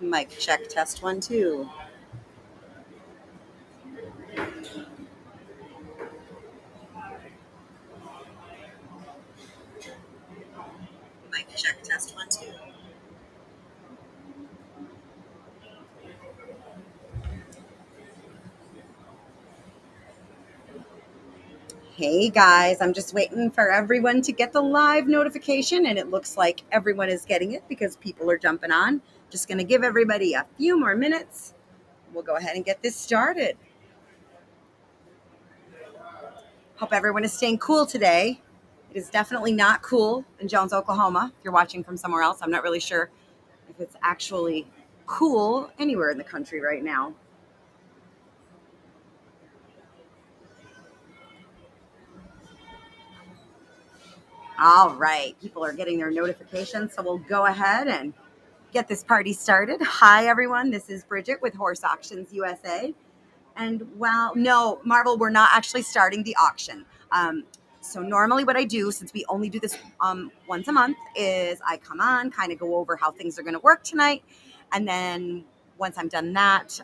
Mic check, test 1, 2. Mic check, test 1, 2. Hey guys, I'm just waiting for everyone to get the live notification, and it looks like everyone is getting it because people are jumping on. Just going to give everybody a few more minutes. We'll go ahead and get this started. Hope everyone is staying cool today. It is definitely not cool in Jones, Oklahoma. If you're watching from somewhere else, I'm not really sure if it's actually cool anywhere in the country right now. All right, people are getting their notifications, so we'll go ahead and get this party started. Hi, everyone. This is Bridget with Horse Auctions USA. And no, Marvel, we're not actually starting the auction. So normally what I do, since we only do this once a month, is I come on, kind of go over how things are going to work tonight. And then once I'm done that,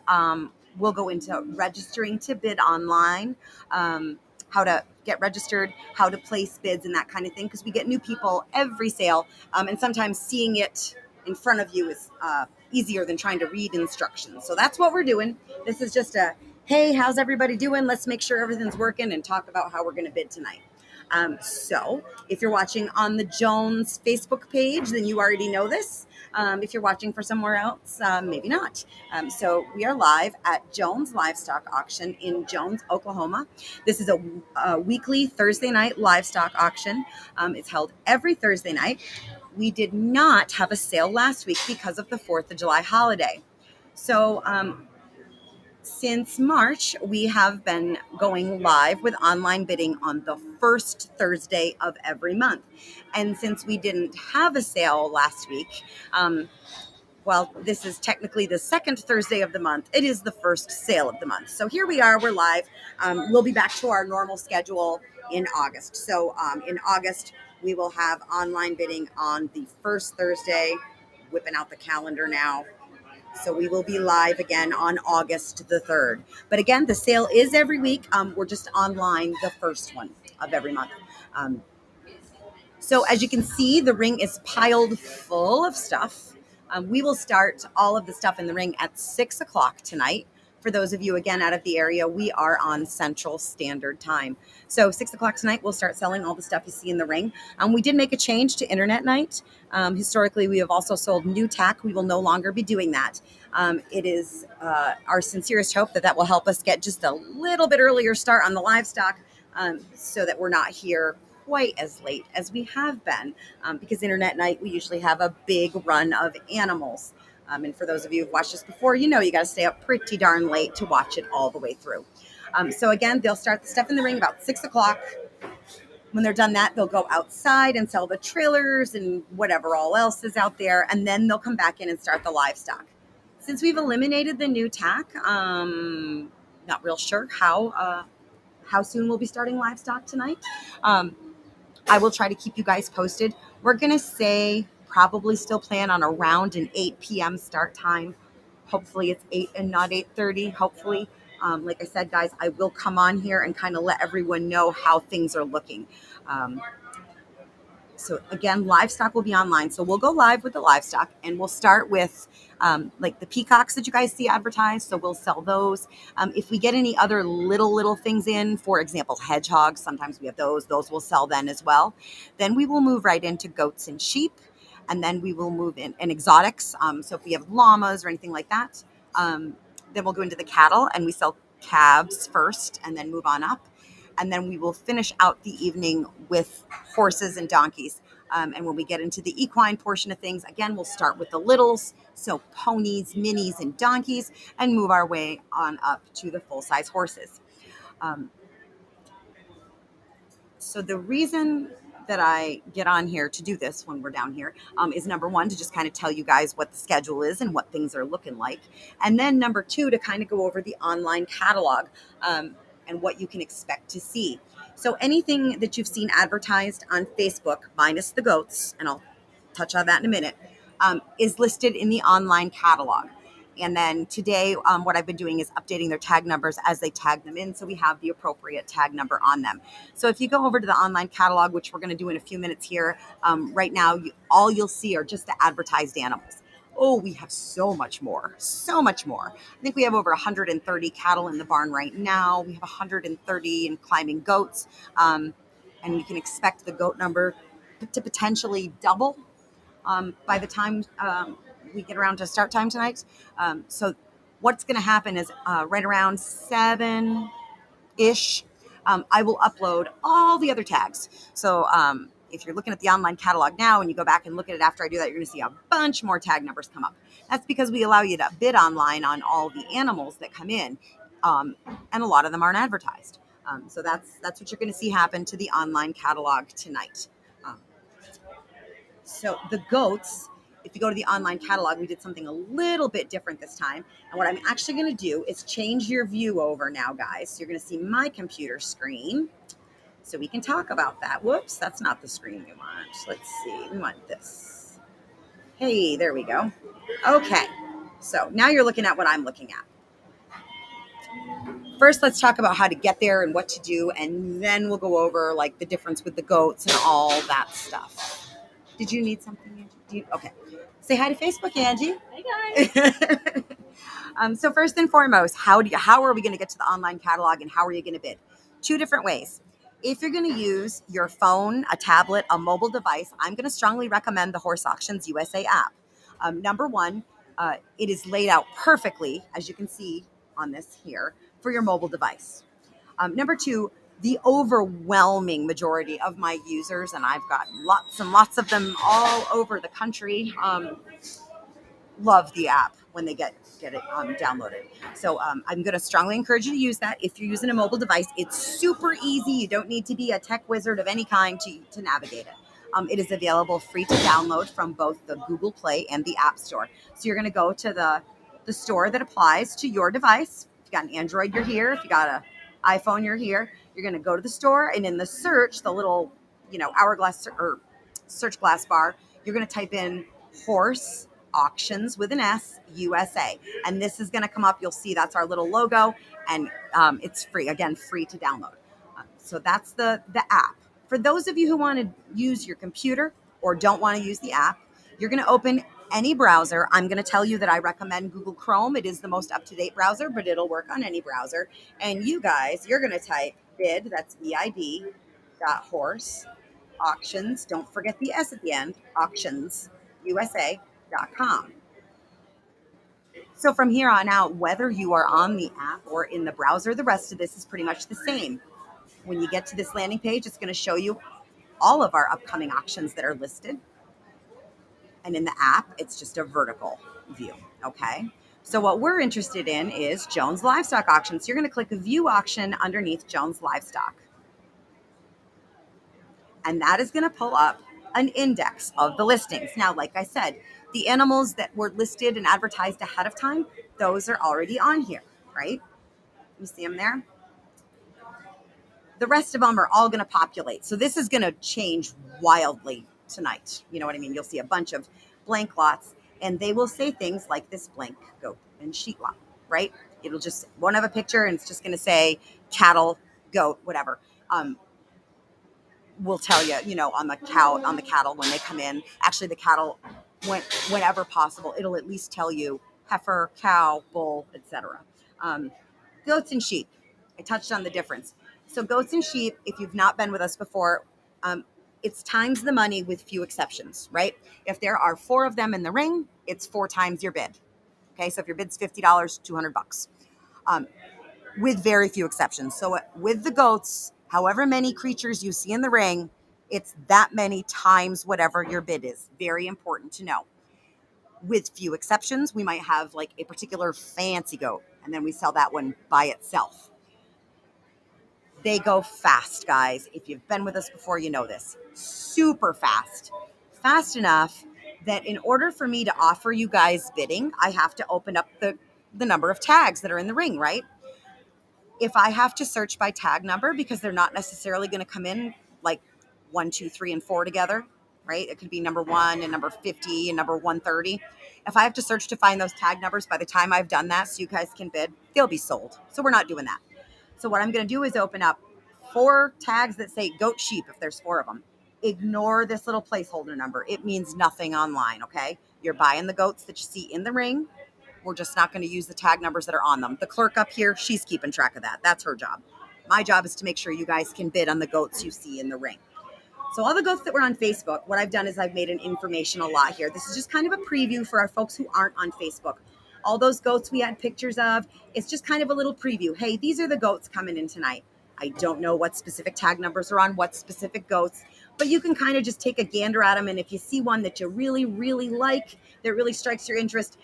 we'll go into registering to bid online, how to get registered, how to place bids and that kind of thing, because we get new people every sale. And sometimes seeing it in front of you is easier than trying to read instructions. So that's what we're doing. This is just a, hey, how's everybody doing? Let's make sure everything's working and talk about how we're going to bid tonight. So if you're watching on the Jones Facebook page, then you already know this. If you're watching for somewhere else, maybe not. So we are live at Jones Livestock Auction in Jones, Oklahoma. This is a weekly Thursday night livestock auction. It's held every Thursday night. We did not have a sale last week because of the 4th of July holiday. So since March, we have been going live with online bidding on the first Thursday of every month. And since we didn't have a sale last week, well, this is technically the second Thursday of the month. It is the first sale of the month. So here we are, we're live. We'll be back to our normal schedule in August. So in August, we will have online bidding on the first Thursday, whipping out the calendar now. So we will be live again on August the 3rd. But again, the sale is every week. We're just online the first one of every month. So as you can see, the ring is piled full of stuff. We will start all of the stuff in the ring at 6 o'clock tonight. For those of you, again, out of the area, we are on Central Standard Time. So 6 o'clock tonight, we'll start selling all the stuff you see in the ring. We did make a change to Internet Night. Historically, we have also sold new tack. We will no longer be doing that. It is our sincerest hope that that will help us get just a little bit earlier start on the livestock so that we're not here quite as late as we have been because Internet Night, we usually have a big run of animals. And for those of you who've watched this before, you know you got to stay up pretty darn late to watch it all the way through. So again, they'll start the stuff in the ring about 6 o'clock. When they're done that, they'll go outside and sell the trailers and whatever all else is out there. And then they'll come back in and start the livestock. Since we've eliminated the new tack, not real sure how soon we'll be starting livestock tonight. I will try to keep you guys posted. We're going to say probably still plan on around an 8 p.m. start time. Hopefully it's 8 and not 8:30. Hopefully, like I said, guys, I will come on here and kind of let everyone know how things are looking. So again, livestock will be online. So we'll go live with the livestock and we'll start with like the peacocks that you guys see advertised. So we'll sell those. If we get any other little things in, for example, hedgehogs, sometimes we have those we'll sell then as well. Then we will move right into goats and sheep. And then we will move in exotics. So if we have llamas or anything like that, then we'll go into the cattle and we sell calves first and then move on up. And then we will finish out the evening with horses and donkeys. And when we get into the equine portion of things, again, we'll start with the littles, so ponies, minis, and donkeys, and move our way on up to the full-size horses. So the reason that I get on here to do this when we're down here is number one, to just kind of tell you guys what the schedule is and what things are looking like. And then number two, to kind of go over the online catalog and what you can expect to see. So anything that you've seen advertised on Facebook, minus the goats, and I'll touch on that in a minute, is listed in the online catalog. And then today, what I've been doing is updating their tag numbers as they tag them in, so we have the appropriate tag number on them. So if you go over to the online catalog, which we're going to do in a few minutes here, right now, all you'll see are just the advertised animals. Oh, we have so much more, so much more. I think we have over 130 cattle in the barn right now. We have 130 in climbing goats, and you can expect the goat number to potentially double by the time we get around to start time tonight. So what's going to happen is right around 7-ish, I will upload all the other tags. So if you're looking at the online catalog now and you go back and look at it after I do that, you're going to see a bunch more tag numbers come up. That's because we allow you to bid online on all the animals that come in, and a lot of them aren't advertised. So that's what you're going to see happen to the online catalog tonight. So the goats, if you go to the online catalog, we did something a little bit different this time. And what I'm actually going to do is change your view over now, guys. So you're going to see my computer screen so we can talk about that. Whoops, that's not the screen we want. Let's see. We want this. Hey, there we go. Okay. So now you're looking at what I'm looking at. First, let's talk about how to get there and what to do. And then we'll go over like the difference with the goats and all that stuff. Did you need something, Angie? Okay. Say hi to Facebook, Angie. Hey, guys. So first and foremost, how are we going to get to the online catalog and how are you going to bid? Two different ways. If you're going to use your phone, a tablet, a mobile device, I'm going to strongly recommend the Horse Auctions USA app. Number one, it is laid out perfectly, as you can see on this here, for your mobile device. Number two, the overwhelming majority of my users, and I've got lots and lots of them all over the country, love the app when they get it downloaded. So I'm going to strongly encourage you to use that. If you're using a mobile device, it's super easy. You don't need to be a tech wizard of any kind to navigate it. It is available free to download from both the Google Play and the App Store. So you're going to go to the store that applies to your device. If you got an Android, you're here. If you got an iPhone, you're here. You're going to go to the store, and in the search, the little, hourglass or search glass bar, you're going to type in Horse Auctions with an S, USA. And this is going to come up. You'll see that's our little logo, and it's free. Again, free to download. So that's the app. For those of you who want to use your computer or don't want to use the app, you're going to open any browser. I'm going to tell you that I recommend Google Chrome. It is the most up-to-date browser, but it'll work on any browser. And you guys, you're going to type bid, that's BID, .horse, auctions, don't forget the S at the end, auctionsusa.com. So from here on out, whether you are on the app or in the browser, the rest of this is pretty much the same. When you get to this landing page, it's going to show you all of our upcoming auctions that are listed. And in the app, it's just a vertical view, okay? So what we're interested in is Jones Livestock Auctions. So you're going to click View Auction underneath Jones Livestock. And that is going to pull up an index of the listings. Now, like I said, the animals that were listed and advertised ahead of time, those are already on here, right? You see them there? The rest of them are all going to populate. So this is going to change wildly tonight. You know what I mean? You'll see a bunch of blank lots, and they will say things like this blank goat and sheep lot, right? Won't have a picture, and it's just going to say cattle, goat, whatever. We'll tell you, on the cattle when they come in. Actually, the cattle, whenever possible, it'll at least tell you heifer, cow, bull, etc. Goats and sheep. I touched on the difference. So goats and sheep, if you've not been with us before, it's times the money with few exceptions, right? If there are 4 of them in the ring, it's 4 times your bid. Okay, so if your bid's $50, $200, with very few exceptions. So with the goats, however many creatures you see in the ring, it's that many times whatever your bid is. Very important to know. With few exceptions, we might have like a particular fancy goat, and then we sell that one by itself. They go fast, guys. If you've been with us before, you know this. Super fast. Fast enough that in order for me to offer you guys bidding, I have to open up the number of tags that are in the ring, right? If I have to search by tag number, because they're not necessarily going to come in like 1, 2, 3, and 4 together, right? It could be number 1 and number 50 and number 130. If I have to search to find those tag numbers, by the time I've done that, so you guys can bid, they'll be sold. So we're not doing that. So what I'm going to do is open up 4 tags that say goat sheep if there's 4 of them. Ignore this little placeholder number. It means nothing online, okay? You're buying the goats that you see in the ring. We're just not going to use the tag numbers that are on them. The clerk up here, she's keeping track of that. That's her job. My job is to make sure you guys can bid on the goats you see in the ring. So all the goats that were on Facebook, what I've done is I've made an informational lot here. This is just kind of a preview for our folks who aren't on Facebook. All those goats we had pictures of, it's just kind of a little preview. Hey, these are the goats coming in tonight. I don't know what specific tag numbers are on what specific goats, but you can kind of just take a gander at them. And if you see one that you really, really like, that really strikes your interest,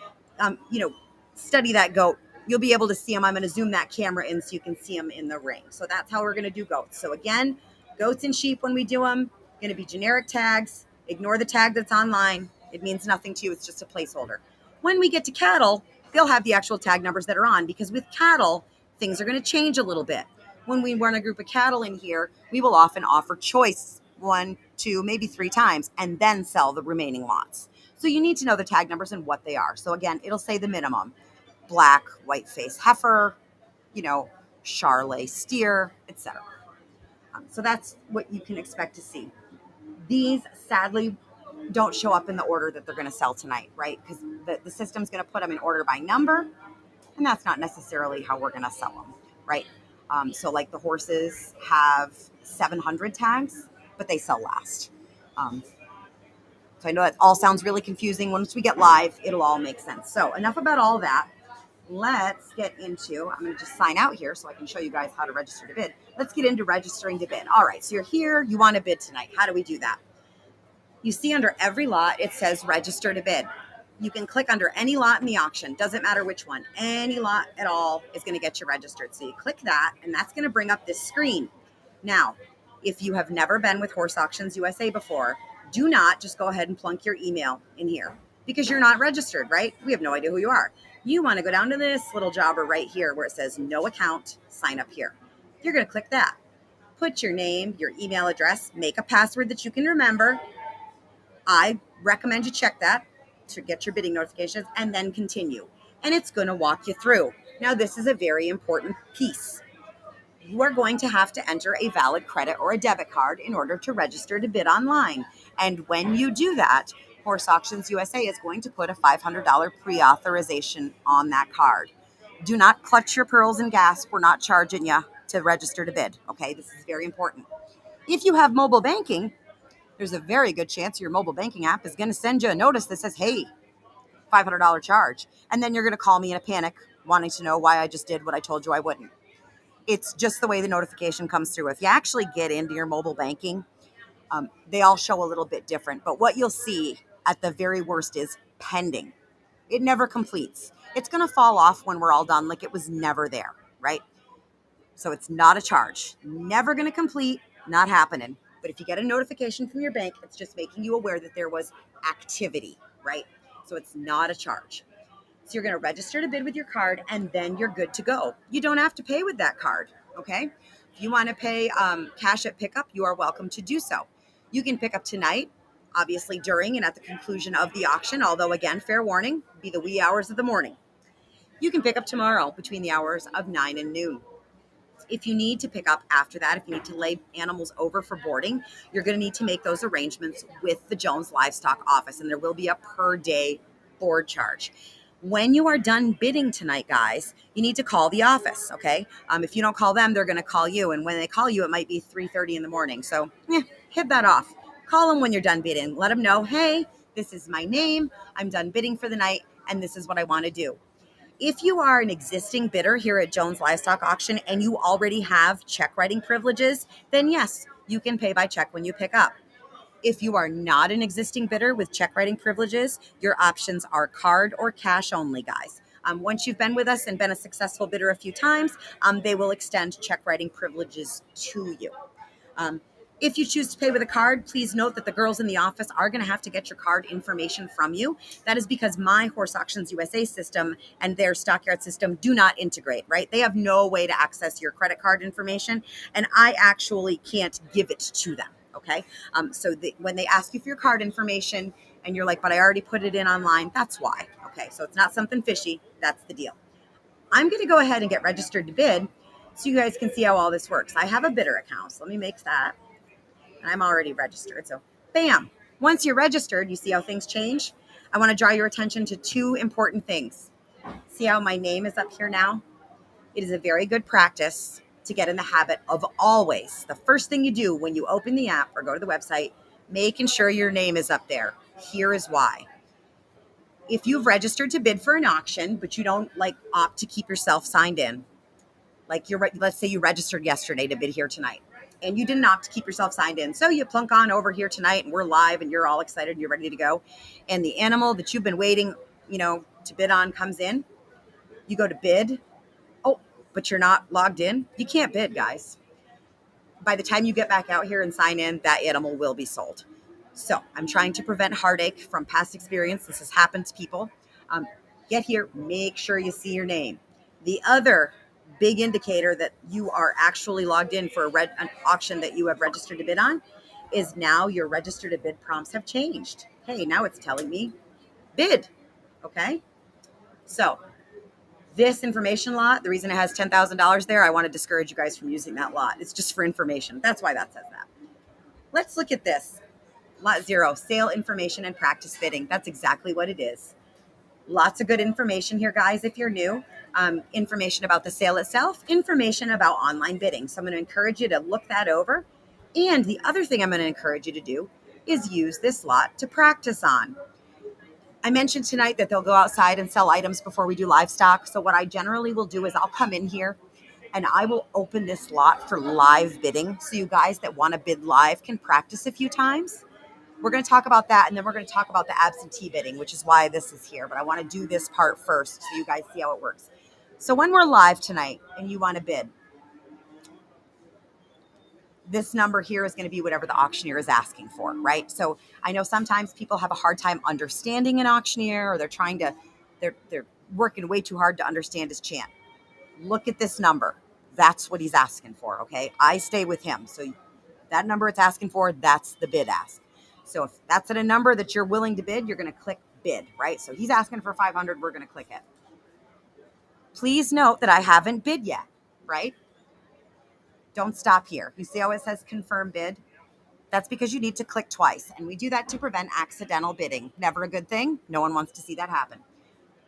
study that goat. You'll be able to see them. I'm going to zoom that camera in so you can see them in the ring. So that's how we're going to do goats. So again, goats and sheep, when we do them, going to be generic tags. Ignore the tag that's online. It means nothing to you. It's just a placeholder. When we get to cattle, they'll have the actual tag numbers that are on, because with cattle, things are going to change a little bit. When we run a group of cattle in here, we will often offer choice 1, 2, maybe 3 times, and then sell the remaining lots. So you need to know the tag numbers and what they are. So again, it'll say the minimum: black, white face heifer, Charolais steer, etc. So that's what you can expect to see. These sadly don't show up in the order that they're going to sell tonight, right? Because the system's going to put them in order by number, and that's not necessarily how we're going to sell them, right? So like the horses have 700 tags, but they sell last. So I know that all sounds really confusing. Once we get live, it'll all make sense. So enough about all that. Let's get into, I'm going to just sign out here so I can show you guys how to register to bid. Let's get into registering to bid. All right, so you're here, you want to bid tonight. How do we do that? You see under every lot, it says register to bid. You can click under any lot in the auction. Doesn't matter which one. Any lot at all is going to get you registered. So you click that, and that's going to bring up this screen. Now, if you have never been with Horse Auctions USA before, do not just go ahead and plunk your email in here, because you're not registered, right? We have no idea who you are. You want to go down to this little jobber right here where it says no account, sign up here. You're going to click that. Put your name, your email address, make a password that you can remember. I recommend you check that to get your bidding notifications, and then continue. And it's going to walk you through. Now, this is a very important piece. You are going to have to enter a valid credit or a debit card in order to register to bid online. And when you do that, Horse Auctions USA is going to put a $500 pre-authorization on that card. Do not clutch your pearls and gasp. We're not charging you to register to bid. Okay, this is very important. If you have mobile banking, there's a very good chance your mobile banking app is going to send you a notice that says, hey, $500 charge. And then you're going to call me in a panic wanting to know why I just did what I told you I wouldn't. It's just the way the notification comes through. If you actually get into your mobile banking, they all show a little bit different. But what you'll see at the very worst is pending. It never completes. It's going to fall off when we're all done, like it was never there, right? So it's not a charge. Never going to complete, not happening. But if you get a notification from your bank, it's just making you aware that there was activity, right? So it's not a charge. So you're going to register to bid with your card, and then you're good to go. You don't have to pay with that card, okay? If you want to pay cash at pickup, you are welcome to do so. You can pick up tonight, obviously during and at the conclusion of the auction, although again, fair warning, be the wee hours of the morning. You can pick up tomorrow between the hours of 9 and noon. If you need to pick up after that, if you need to lay animals over for boarding, you're going to need to make those arrangements with the Jones Livestock office, and there will be a per day board charge. When you are done bidding tonight, guys, you need to call the office, okay? If you don't call them, they're going to call you, and when they call you, it might be 3:30 in the morning. So hit that off. Call them when you're done bidding. Let them know, hey, this is my name. I'm done bidding for the night, and this is what I want to do. If you are an existing bidder here at Jones Livestock Auction and you already have check writing privileges, then yes, you can pay by check when you pick up. If you are not an existing bidder with check writing privileges, your options are card or cash only, guys. Once you've been with us and been a successful bidder a few times, they will extend check writing privileges to you. If you choose to pay with a card, please note that the girls in the office are going to have to get your card information from you. That is because my Horse Auctions USA system and their Stockyard system do not integrate, right? They have no way to access your credit card information, and I actually can't give it to them. Okay. When they ask you for your card information and you're like, but I already put it in online, that's why. Okay. So it's not something fishy. That's the deal. I'm going to go ahead and get registered to bid so you guys can see how all this works. I have a bidder account. So let me make that. And I'm already registered. So bam. Once you're registered, you see how things change. I want to draw your attention to two important things. See how my name is up here now? It is a very good practice to get in the habit of always, the first thing you do when you open the app or go to the website, making sure your name is up there. Here is why. If you've registered to bid for an auction, but you don't opt to keep yourself signed in, let's say you registered yesterday to bid here tonight and you didn't opt to keep yourself signed in. So you plunk on over here tonight and we're live and you're all excited and you're ready to go. And the animal that you've been waiting, to bid on comes in. You go to bid. Oh, but you're not logged in. You can't bid, guys. By the time you get back out here and sign in, that animal will be sold. So I'm trying to prevent heartache from past experience. This has happened to people. Get here, make sure you see your name. The other big indicator that you are actually logged in for an auction that you have registered to bid on is now your registered to bid prompts have changed. Hey, now it's telling me bid. Okay. So this information lot, the reason it has $10,000 there, I want to discourage you guys from using that lot. It's just for information. That's why that says that. Let's look at this. Lot 0, sale information and practice bidding. That's exactly what it is. Lots of good information here, guys, if you're new. Information about the sale itself, information about online bidding. So I'm going to encourage you to look that over. And the other thing I'm going to encourage you to do is use this lot to practice on. I mentioned tonight that they'll go outside and sell items before we do livestock. So what I generally will do is I'll come in here and I will open this lot for live bidding. So you guys that want to bid live can practice a few times. We're going to talk about that, and then we're going to talk about the absentee bidding, which is why this is here. But I want to do this part first so you guys see how it works. So when we're live tonight and you want to bid, this number here is going to be whatever the auctioneer is asking for, right? So I know sometimes people have a hard time understanding an auctioneer, or they're working way too hard to understand his chant. Look at this number. That's what he's asking for, okay? I stay with him. So that number it's asking for, that's the bid ask. So if that's at a number that you're willing to bid, you're going to click bid, right? So he's asking for 500, we're going to click it. Please note that I haven't bid yet, right? Don't stop here. You see how it says confirm bid? That's because you need to click twice. And we do that to prevent accidental bidding. Never a good thing. No one wants to see that happen.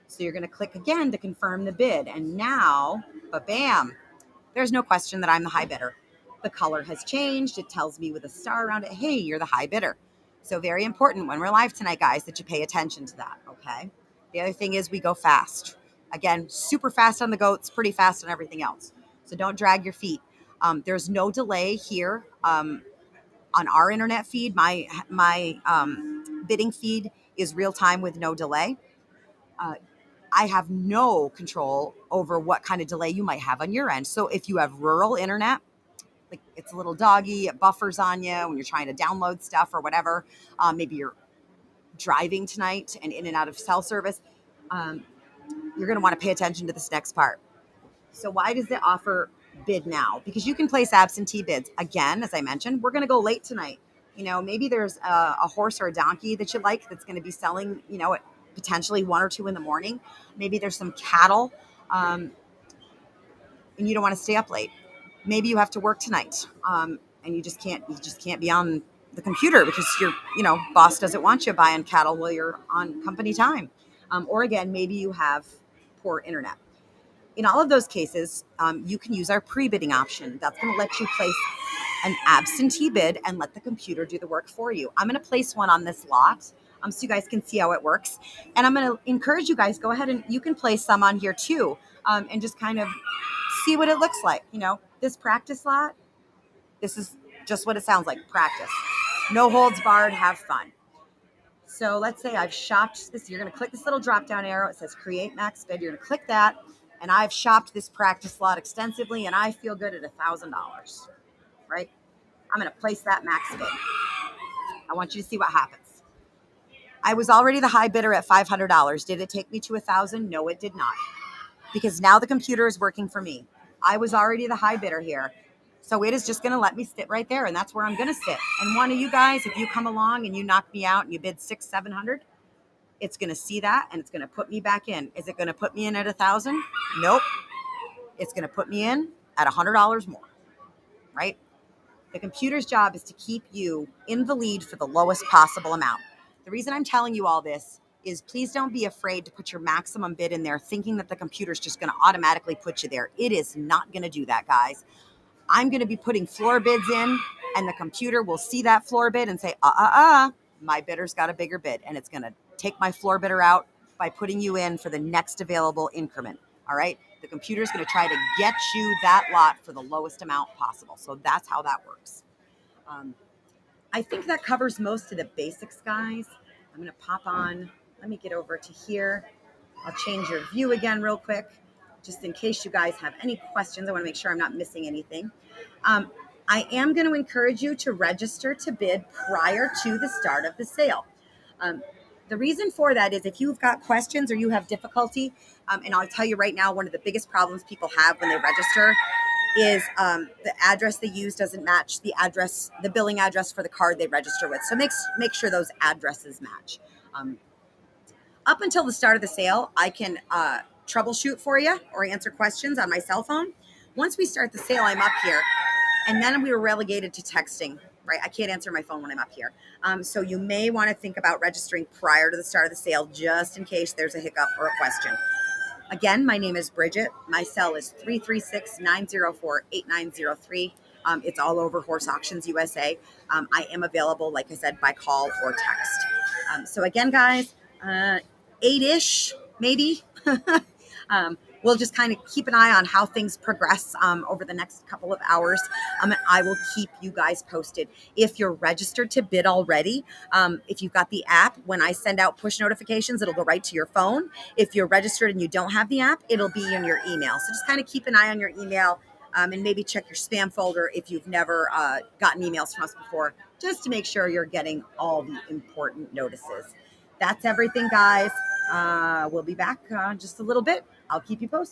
So you're going to click again to confirm the bid. And now, bam, there's no question that I'm the high bidder. The color has changed. It tells me with a star around it, hey, you're the high bidder. So very important when we're live tonight, guys, that you pay attention to that, okay? The other thing is we go fast. Again, super fast on the goats, pretty fast on everything else. So don't drag your feet. There's no delay here on our internet feed. My bidding feed is real time with no delay. I have no control over what kind of delay you might have on your end. So if you have rural internet, like it's a little doggy, it buffers on you when you're trying to download stuff or whatever. Maybe you're driving tonight and in and out of cell service. You're going to want to pay attention to this next part. So why does it offer bid now? Because you can place absentee bids. Again, as I mentioned, we're going to go late tonight. Maybe there's a horse or a donkey that you like that's going to be selling, at potentially 1 or 2 in the morning. Maybe there's some cattle and you don't want to stay up late. Maybe you have to work tonight and you just can't be on the computer because your boss doesn't want you buying cattle while you're on company time. Or again, maybe you have poor internet. In all of those cases, you can use our pre-bidding option. That's going to let you place an absentee bid and let the computer do the work for you. I'm going to place one on this lot so you guys can see how it works. And I'm going to encourage you guys, go ahead and you can place some on here too and just kind of see what it looks like. This practice lot, this is just what it sounds like, practice. No holds barred, have fun. So let's say I've shopped this. You're going to click this little drop-down arrow. It says create max bid. You're going to click that. And I've shopped this practice lot extensively, and I feel good at $1,000, right? I'm going to place that max bid. I want you to see what happens. I was already the high bidder at $500. Did it take me to $1,000? No, it did not. Because now the computer is working for me. I was already the high bidder here. So it is just going to let me sit right there, and that's where I'm going to sit. And one of you guys, if you come along and you knock me out and you bid 600-700, it's going to see that and it's going to put me back in. Is it going to put me in at 1,000? Nope. It's going to put me in at $100 more, right? The computer's job is to keep you in the lead for the lowest possible amount. The reason I'm telling you all this is please don't be afraid to put your maximum bid in there thinking that the computer's just going to automatically put you there. It is not going to do that, guys. I'm going to be putting floor bids in, and the computer will see that floor bid and say, my bidder's got a bigger bid, and it's going to take my floor bidder out by putting you in for the next available increment. All right. The computer's going to try to get you that lot for the lowest amount possible. So that's how that works. I think that covers most of the basics, guys. I'm going to pop on. Let me get over to here. I'll change your view again real quick, just in case you guys have any questions. I want to make sure I'm not missing anything. I am going to encourage you to register to bid prior to the start of the sale. The reason for that is if you've got questions or you have difficulty, and I'll tell you right now, one of the biggest problems people have when they register is the address they use doesn't match the billing address for the card they register with. So make sure those addresses match. Up until the start of the sale, I can troubleshoot for you or answer questions on my cell phone. Once we start the sale, I'm up here, and then we were relegated to texting. Right, I can't answer my phone when I'm up here. So you may want to think about registering prior to the start of the sale, just in case there's a hiccup or a question. Again, my name is Bridget. My cell is 336-904-8903. It's all over Horse Auctions USA. I am available, like I said, by call or text. So again, guys, 8-ish, maybe. We'll just kind of keep an eye on how things progress over the next couple of hours. And I will keep you guys posted. If you're registered to bid already, if you've got the app, when I send out push notifications, it'll go right to your phone. If you're registered and you don't have the app, it'll be in your email. So just kind of keep an eye on your email and maybe check your spam folder if you've never gotten emails from us before, just to make sure you're getting all the important notices. That's everything, guys. We'll be back just a little bit. I'll keep you posted.